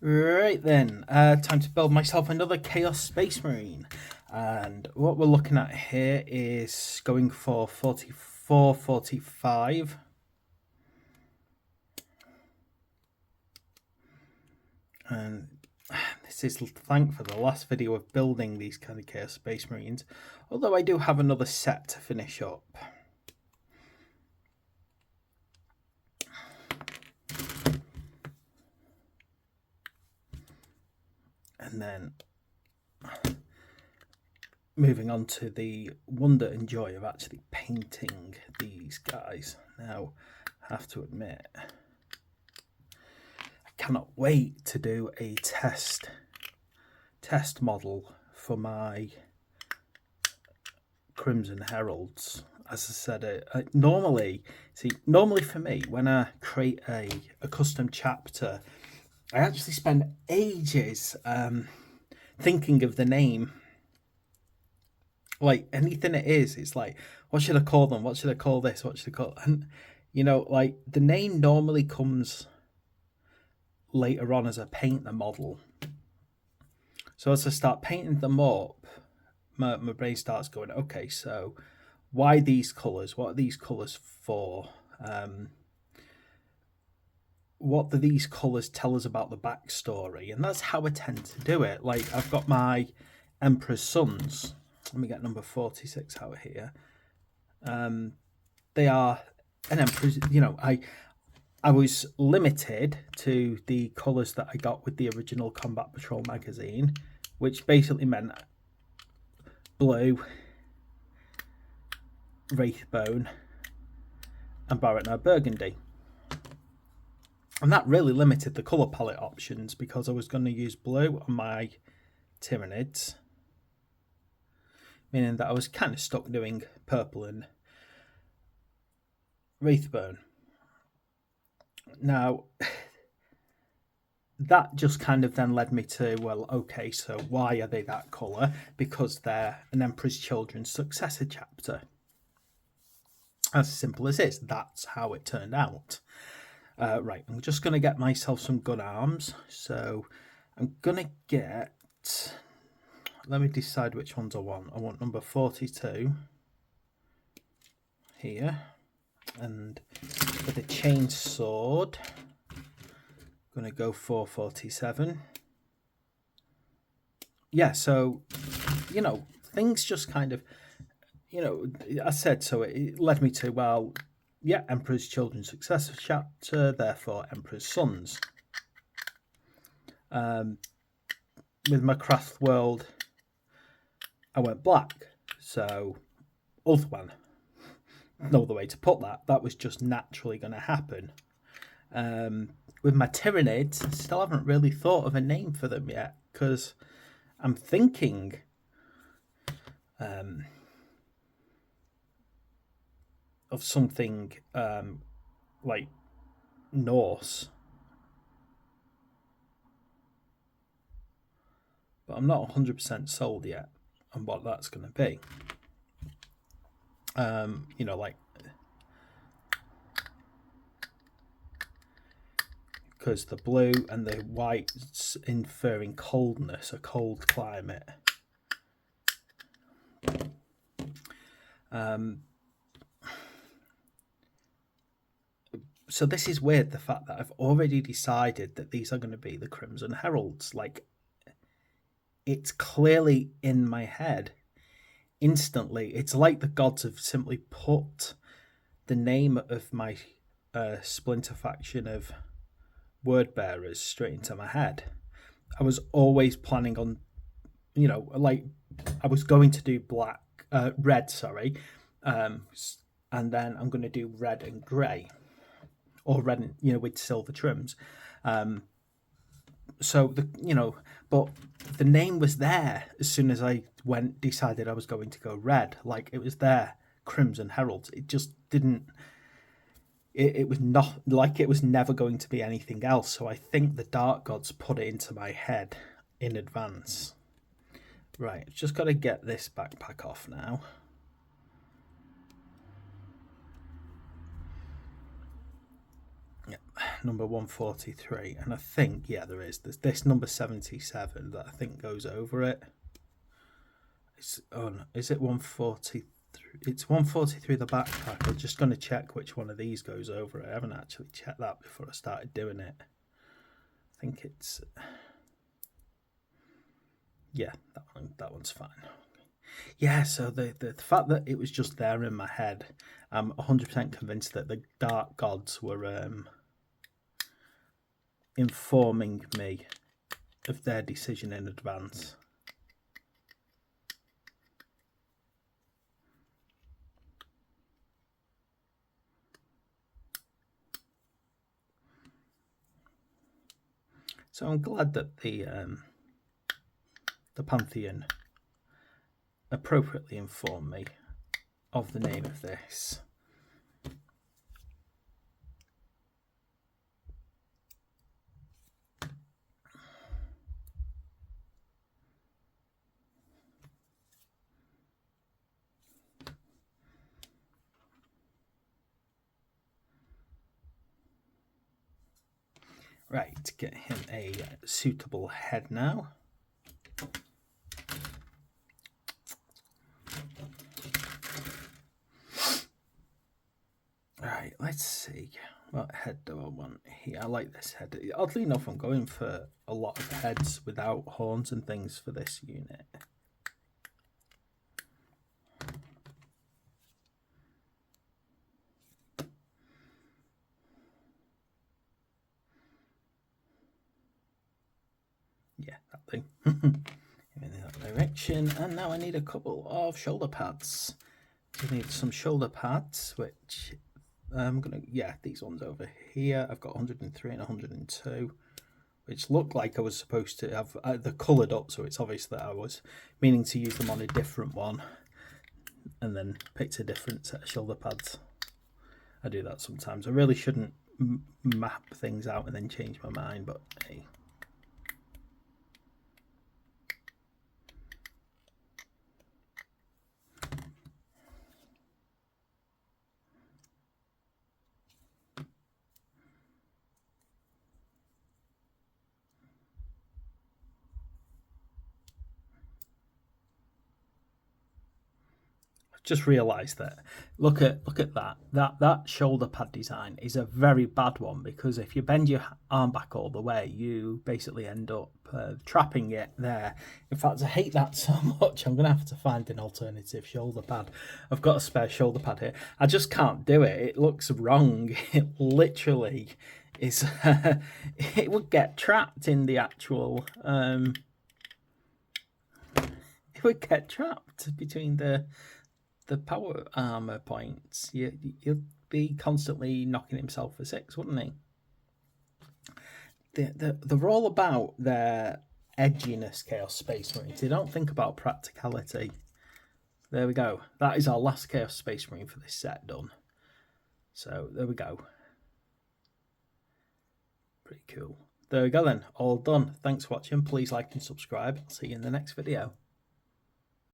Right then, time to build myself another Chaos Space Marine. And what we're looking at here is going for 44, 45. And this is thanks for the last video of building these kind of Chaos Space Marines. Although I do have another set to finish up. And then moving on to the wonder and joy of actually painting these guys. Now, I have to admit, I cannot wait to do a test model for my Crimson Heralds. As I said, normally for me, when I create a custom chapter, I actually spend ages thinking of the name. Like anything it is, it's like, what should I call them? What should I call this? What should I call it? And you know, like the name normally comes later on as I paint the model. So as I start painting them up, my brain starts going, okay, so why these colours? What are these colours for? What do these colours tell us about the backstory? And that's how I tend to do it. Like I've got my Emperor's Sons. Let me get number 46 out here. They are an Emperor's, you know, I was limited to the colours that I got with the original Combat Patrol magazine, which basically meant blue, Wraithbone, and Baratnar Burgundy. And that really limited the colour palette options because I was going to use blue on my Tyranids, meaning that I was kind of stuck doing purple and Wraithbone. Now, that just kind of then led me to, well, okay, so why are they that colour? Because they're an Emperor's Children's successor chapter. As simple as this, that's how it turned out. Right, I'm just going to get myself some gun arms. So I'm going to get... Let me decide which ones I want. I want number 42 here. And for the Chainsword, I'm going to go for 47. Yeah, so, you know, things just kind of, you know, I said, so it led me to, well, yeah, Emperor's Children's successor chapter, therefore Emperor's Sons. With my Craft World, I went black, so Ulthwan. No other way to put that. That was just naturally going to happen. With my Tyranids, I still haven't really thought of a name for them yet, because I'm thinking of something like Norse, but I'm not 100% sold yet on what that's going to be. You know, like, because the blue and the white's inferring coldness, a cold climate. So this is weird, the fact that I've already decided that these are going to be the Crimson Heralds. Like, it's clearly in my head instantly. It's like the gods have simply put the name of my splinter faction of word bearers straight into my head. I was always planning on, you know, like I was going to do red, and then I'm going to do red and grey, or red, and, you know, with silver trims. So the, you know, but the name was there as soon as I decided I was going to go red. Like, it was there, Crimson Heralds. It just didn't. It was not like it was never going to be anything else. So I think the Dark Gods put it into my head in advance. Right, just got to get this backpack off now. number 143, and I think, yeah, there's this number 77 that I think goes over it. It's, oh no, is it 143? It's 143 the backpack. I'm just going to check which one of these goes over it. I haven't actually checked that before I started doing it. I think it's, yeah, that one's fine. Yeah, so the fact that it was just there in my head, I'm 100% convinced that the dark gods were informing me of their decision in advance. So I'm glad that the Pantheon appropriately informed me of the name of this. Right, get him a suitable head now. Right, let's see. What head do I want here? I like this head. Oddly enough, I'm going for a lot of heads without horns and things for this unit. Yeah, that thing. In that direction. And now I need a couple of shoulder pads. So I need some shoulder pads, which I'm gonna, yeah, these ones over here. I've got 103 and 102, which look like I was supposed to have, they're coloured up, so it's obvious that I was meaning to use them on a different one and then picked a different set of shoulder pads. I do that sometimes. I really shouldn't map things out and then change my mind, but hey. Just realised that. Look at that shoulder pad design is a very bad one, because if you bend your arm back all the way, you basically end up trapping it there. In fact, I hate that so much. I'm gonna have to find an alternative shoulder pad. I've got a spare shoulder pad here. I just can't do it. It looks wrong. It literally is. It would get trapped in the actual. It would get trapped between the power armor points. He'll be constantly knocking himself for 6, wouldn't he? They're all about their edginess, Chaos Space Marines. They don't think about practicality. There we go. That is our last Chaos Space Marine for this set done. So there we go. Pretty cool. There we go then. All done. Thanks for watching. Please like and subscribe. I'll see you in the next video.